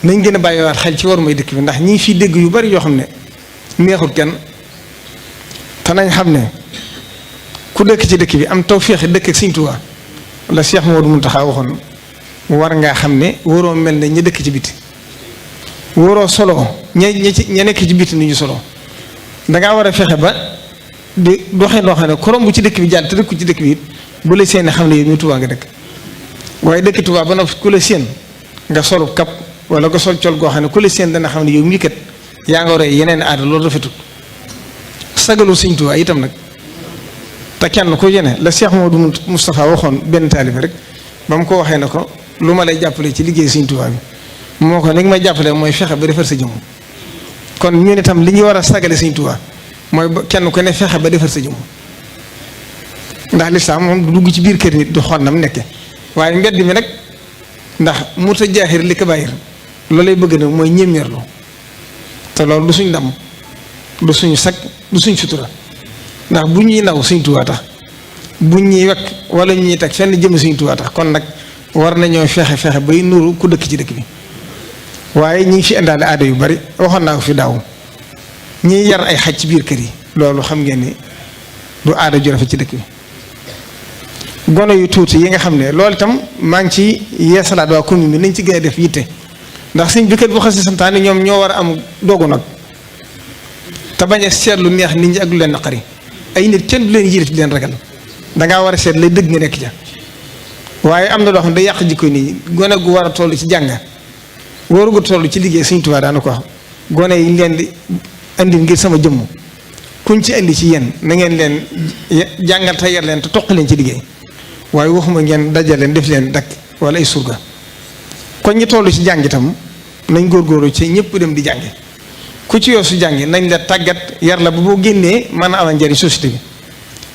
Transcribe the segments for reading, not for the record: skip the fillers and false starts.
nañ gën a bàyyiwaat xel ci war may dëkk bi ndax ñi ngi fiy dégg yu bari yoo xam ne neexul kenn te nañ xam ne ku dëkk ci dëkk bi am tawféex dëkk ak Sëriñ Tuubaa la Cheikh Mouhamadou Mountakha waxoon war ngaa xam ne waroo mel ne ña dëkk ci biti waroo solo ña nekk ci biti ni ñu solo dangaa war a fexe ba di doxee loo xam ne korom bu ci dëkk bi jàll te dëkku ci dëkk bi it bu la seen xam ne yow mi Tuubaa nga dëkk waaye dëkk Tuubaa ba noppi ku la seen nga solu kap wala nga sol col goo xam ne ku la seen dana xam ne yow mii kat yaa nga war a yeneen aada loolu rafetul sagalu Sëriñ Tuubaa itam nag te kenn ku yene la Cheikh Modou Moustapha waxoon benn taalibe rek ba mu ko waxee ne ko lu ma lay jàppale ci liggéey Sëriñ Tuubaa bi moo ko ni nga may jàppale mooy fexe ba defar sa jëmm kon ñu ne tam li ñuy war a sagale Sëriñ Tuubaa mooy kenn ku ne fexe ba defar sa jëmm ndax lislaam moom du dugg ci biir kër nit du xool na mu nekke waaye mbedd mi nag ndax muta jaaxir li ko bàyyir loolu lay bëgg nag mooy ñéeméerlu te loolu du suñ ndam du suñu sag du suñ sutura ndax bu ñuy naw Sëriñ Tuubaa tax bu ñuy wekk wala ñu ñuy teg fenn jëm Sëriñ Tuubaa tax kon nag war nañoo fexe bay nuru ku dëkk ci dëkk bi waaye ñi ngi fi indaale aada yu bari waxoon naa ko fi daaw ñiy yar ay xaj ci biir kër yi loolu xam ngeen ni du aada ju rafet ci dëkk bi gone yu tuuti yi nga xam ne loolu itam maa ngi ci yeesalaat waa commune bi nañ ci gën a def yitte ndax sëñ bi kat bu xasee santaane ñoom ñoo war a am doogu nag te bañ a seet lu neex nit ñi ak lu leen naqari ay nit kenn du leen yilif di leen ragal dangaa war a seet lay dëgg nga nekk ca waaye am na loo xam ne day yàq jikko nii gone gu war a toll ci jàng warugu toll ci liggéey Sëriñ Tuubaa daana ko wax gone yi leen di andi ngir sama jëmm kuñ ci andi ci yéen na ngeen leen jàngal te yar leen te toq leen ci liggéey waaye waxuma ngeen dajal leen def leen dakk wala ay surga kon ñi toll ci jàng itam nañ góorgóorlu ci ñëpp dem di jànge ku ci yoo su jàngi nañ la tàggat yar la ba boo génnee mën a amal njëriñ société bi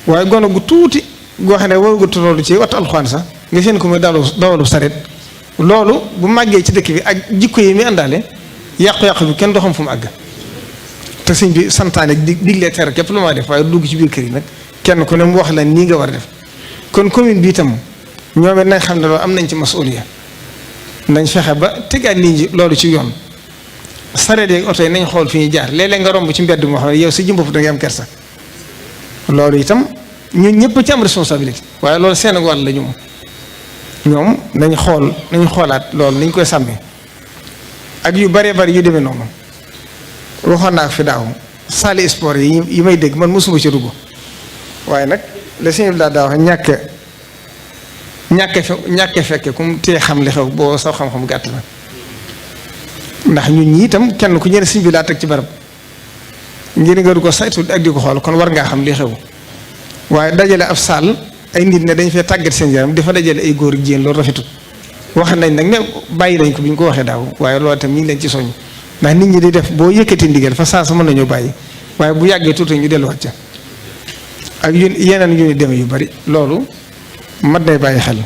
waaye gone gu tuuti goo xam ne warugu toll ci wattu alxuraan sax nga seen ko muy dawalu saret loolu bu màggee ci dëkk bi ak jikko yi mi àndaale yàqu-yàqu bi kenn doo xam fu mu àgg te sëñ bi santaane diglee tere képp lu ma def waaye dugg ci biir kër yi nag kenn ku ne mu wax la nii nga war a def kon commune bi itam ñoom it nañ xam ne loolu am nañ ci masuliya nañ fexe ba tegaat nit ñi loolu ci yoon sareet yeeg oto yi nañ xool fi ñuy jaar léeg-léeg nga romb ci mbedd moo xam ne yow si jëmbopp da ngay am kersa loolu itam ñun ñëpp ci am responsabilité waaye loolu seen wàll la ñoom nañ xoolaat loolu nañ koy sàmmee ak yu bëree bëri yu demee noonu waxoon naa fi daaw salle sport yi may dégg man mosuma ci dugg waaye nag la sëñ bi daa wax ñàkk fekke comme tee xam li xew boo sax xam-xam gàtt na ndax ñun ñi itam kenn ku ñëne sëñ bi laa teg ci barab ngir nga du ko saytu ak di ko xool kon war ngaa xam li xew waaye dajale ab saal ay nit ne dañ fee tàggat seen yaram dafa dajale ay góor ak jigéen loolu rafetul wax nañ nag ne bàyyi nañ ko bi ñu ko waxee daaw waaye loolu itam ñu ngi leen ci soññ ndax nit ñi di def boo yëkkati ndigal fa saa sa mën nañoo bàyyi waaye bu yàggee tuuti ñu delluwaat ca ak yeneen yu ñu demee yu bari loolu mat nay bàyyi xel